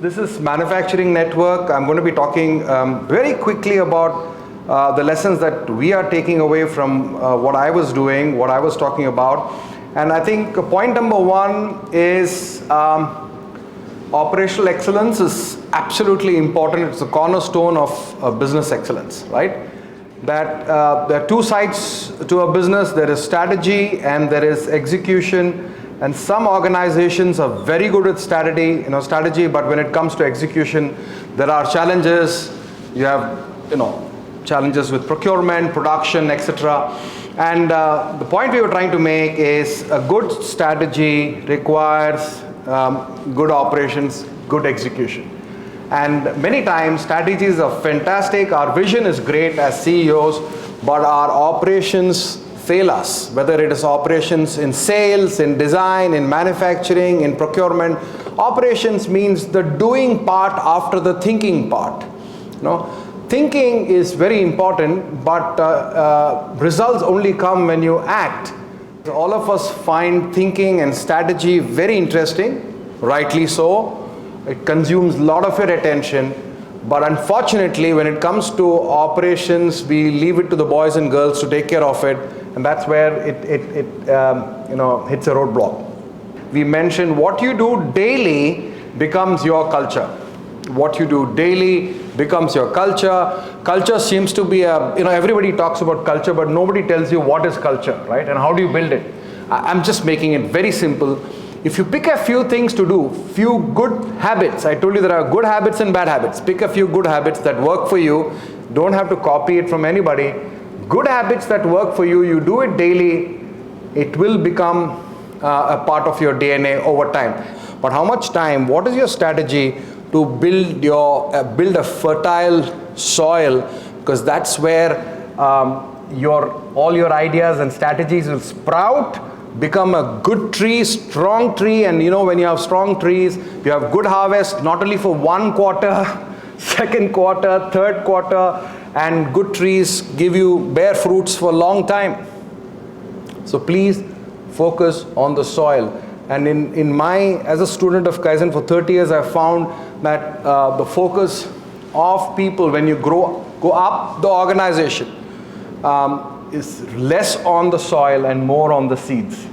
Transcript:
This is Manufacturing Network. I'm going to be talking very quickly about the lessons that we are taking away from what I was doing, what I was talking about. And I think point number one is operational excellence is absolutely important. It's a cornerstone of business excellence, right? That there are two sides to a business. There is strategy and there is execution. And some organizations are very good at strategy, but when it comes to execution, there are challenges. You have, challenges with procurement, production, etc. And the point we were trying to make is a good strategy requires good operations, good execution. And many times strategies are fantastic, our vision is great as CEOs, but our operations fail us, whether it is operations in sales, in design, in manufacturing, in procurement. Operations means the doing part after the thinking part. Thinking is very important, but results only come when you act. All of us find thinking and strategy very interesting, rightly so. It consumes a lot of your attention, but unfortunately when it comes to operations, we leave it to the boys and girls to take care of it, and that's where it hits a roadblock. We mentioned what you do daily becomes your culture. What you do daily becomes your culture. Culture seems to be everybody talks about culture, but nobody tells you what is culture, right? And how do you build it? I'm just making it very simple. If you pick a few things to do, few good habits, I told you there are good habits and bad habits. Pick a few good habits that work for you. Don't have to copy it from anybody. Good habits that work for you, you do it daily, it will become a part of your DNA over time. But how much time, what is your strategy to build a fertile soil? Because that's where all your ideas and strategies will sprout, become a good tree, strong tree. And when you have strong trees, you have good harvest, not only for one quarter, second quarter, third quarter, and good trees bear fruits for a long time. So please focus on the soil. And as a student of Kaizen for 30 years, I found that the focus of people when you go up the organization is less on the soil and more on the seeds.